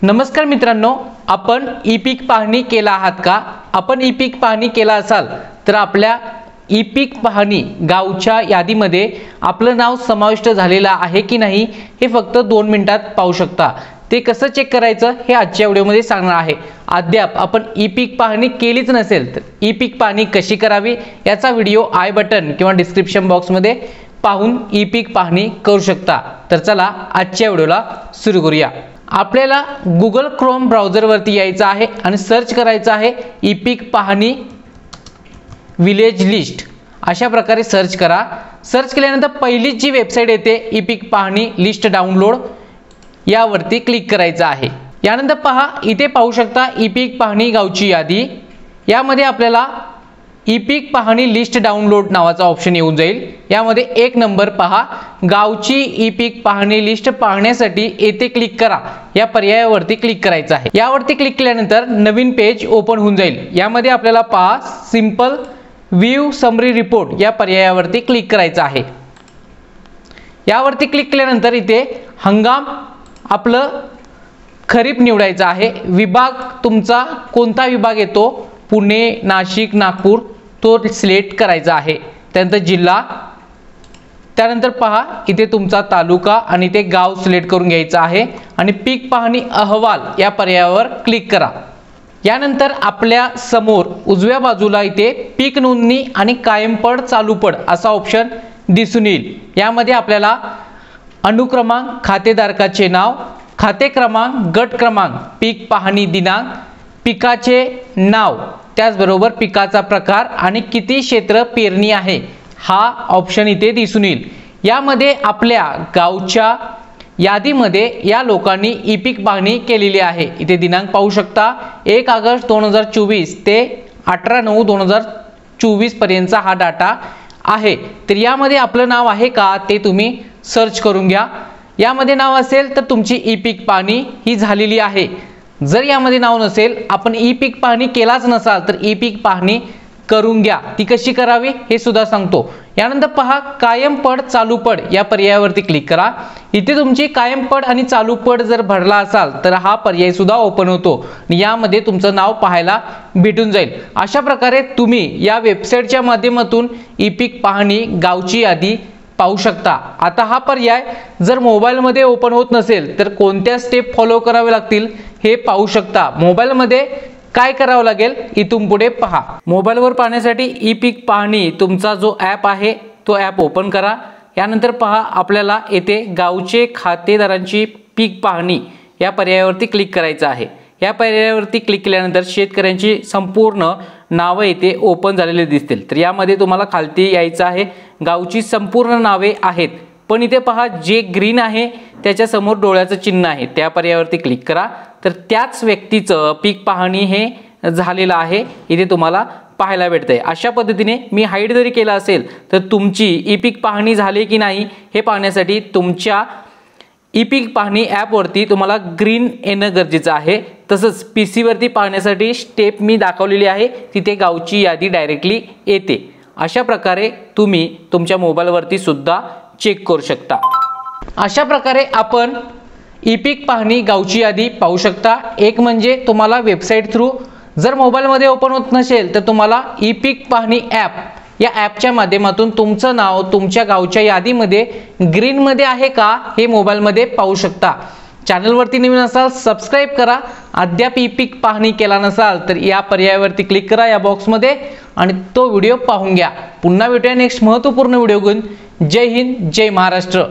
नमस्कार मित्रांनो, आपण ई पीक पाहणी केला आहात का? आपण ई पीक पाहणी केला असाल तर आपल्या ई पीक पाहणी गावच्या यादीमध्ये आपलं नाव समाविष्ट झालेलं आहे की नाही हे फक्त 2 मिनिटात पाहू शकता। ते कसं चेक करायचं हे आजच्या व्हिडिओमध्ये सांगणार आहे। अद्याप आपण ई पीक पाहणी केलीच नसेल तर ई पीक पाहणी कशी करावी याचा व्हिडिओ आय बटन किंवा डिस्क्रिप्शन बॉक्समध्ये पाहून ई पीक पाहणी करू शकता। तर चला आजच्या व्हिडिओला सुरू करूया। आपल्याला Google Chrome ब्राउझर वरती यायचं आहे आणि सर्च करायचं आहे ई पीक पाहणी विलेज लिस्ट। अशा प्रकारे सर्च करा। सर्च केल्यानंतर पहिली जी वेबसाईट येते ई पीक पाहणी लिस्ट डाउनलोड यावरती क्लिक करायचं आहे। यानंतर पहा इथे पाहू शकता ई पीक पाहणी गावची यादी। यामध्ये आपल्याला ई पीक पाहणी लिस्ट डाउनलोड नावाचा ऑप्शन येऊन जाईल। यामध्ये 1 नंबर पहा, गावची ई पीक पाहणी लिस्ट पाहण्यासाठी येथे क्लिक करा या पर्यायावरती क्लिक करायचं आहे। यावरती क्लिक केल्यानंतर नवीन पेज ओपन होऊन जाईल। यामध्ये आपल्याला पहा सिंपल व्ह्यू समरी रिपोर्ट या पर्यायावरती क्लिक करायचं आहे। यावरती क्लिक केल्यानंतर इथे हंगाम आपलं खरीप निवडायचं आहे। विभाग तुमचा कोणता विभाग येतो, पुणे, नाशिक, नागपूर तो सिलेक्ट करायचा आहे। त्यानंतर जिल्हा, त्यानंतर पहा इथे तुमचा तालुका आणि ते गाव सिलेक्ट करून घ्यायचं आहे आणि पीक पाहणी अहवाल या पर्यायावर क्लिक करा। यानंतर आपल्या समोर उजव्या बाजूला इथे पीक नोंदणी आणि कायमपड चालूपड असा ऑप्शन दिसून येईल। यामध्ये आपल्याला अनुक्रमांक, खातेधारकाचे नाव, खाते क्रमांक, गट क्रमांक, पीक पाहणी दिनांक, पिकाचे नाव, त्याचबरोबर पिकाचा प्रकार आणि किती क्षेत्र पेरणी आहे हा ऑप्शन इथे दिसून येईल। यामध्ये आपल्या गावच्या यादीमध्ये या लोकांनी ई पीक पाहणी केलेली आहे। इथे दिनांक पाहू शकता 1 ऑगस्ट 2024 ते 18/9/2024 पर्यंतचा हा डाटा आहे। तर यामध्ये आपलं नाव आहे का ते तुम्ही सर्च करून घ्या। यामध्ये नाव असेल तर तुमची ई पीक पाहणी ही झालेली आहे। जर यामध्ये नाव नसेल, आपण ई पीक पाहणी केलाच नसाल तर ई पीक पाहणी करून घ्या। ती कशी करावी हे सुद्धा सांगतो। यानंतर पहा कायमपड चालूपड या पर्यायावरती क्लिक करा। इथे तुमची कायमपड आणि चालूपड जर भरला असाल तर हा पर्याय सुद्धा ओपन होतो। यामध्ये तुमचं नाव पाहायला भेटून जाईल। अशा प्रकारे तुम्ही या वेबसाईटच्या माध्यमातून ई पीक पाहणी गावची यादी पाहू शकता। आता हा पर्याय जर मोबाईल मध्ये ओपन होत नसेल तर कोणत्या स्टेप फॉलो करावे लागतील हे पाहू शकता। मोबाईल मध्ये काय करावं लागेल इथून पुढे पहा। मोबाईल वर पाहण्यासाठी ई पीक पाहणी तुमचा जो ॲप आहे तो ॲप ओपन करा। यानंतर पहा आपल्याला येथे गावचे खातेदारांची पीक पाहणी या पर्यायावरती क्लिक करायचं आहे। या पर्यायावरती क्लिक केल्यानंतर शेतकऱ्यांची संपूर्ण नावे इथे ओपन झालेली दिसतील। तर यामध्ये तुम्हाला खालती यायचं आहे। गावची संपूर्ण नावे आहेत, पण इथे पहा जे ग्रीन आहे त्याच्या समोर डोळ्याचं चिन्ह आहे त्या पर्यायावरती क्लिक करा। तर त्याच व्यक्तीचं पीक पाहणी हे झालेलं आहे इथे तुम्हाला पाहायला भेटतंय। अशा पद्धतीने मी हाईड जरी केला असेल तर तुमची ई पीक पाहणी झाली की नाही हे पाहण्यासाठी तुमच्या ई पीक पाहणी ॲप वरती तुम्हाला ग्रीन येणं गरजेचं आहे। तसंच PC वरती पाहण्यासाठी स्टेप मी दाखवलेली आहे, तिथे गावची यादी डायरेक्टली येते। अशा प्रकारे तुम्ही तुमच्या मोबाईल वरती सुद्धा चेक करू शकता। अशा प्रकारे आपण ई पीक पाहणी गावची यादी पाहू शकता। एक म्हणजे तुम्हाला वेबसाईट थ्रू, जर मोबाईल मध्ये ओपन होत नसेल तर तुम्हाला ई पीक पाहणी ॲप या ॲपच्या माध्यमातून तुमचं नाव तुमच्या गावच्या यादीमध्ये ग्रीन मध्ये आहे का हे मोबाईल मध्ये पाहू शकता। चॅनल वरती नवीन असाल सबस्क्राइब करा। अद्याप ई पीक पाहणी केला नसाल तर या पर्यायावरती क्लिक करा या बॉक्समध्ये आणि तो व्हिडिओ पाहून घ्या। पुन्हा भेटूया नेक्स्ट महत्त्वपूर्ण व्हिडिओ घेऊन। जय हिंद, जय महाराष्ट्र।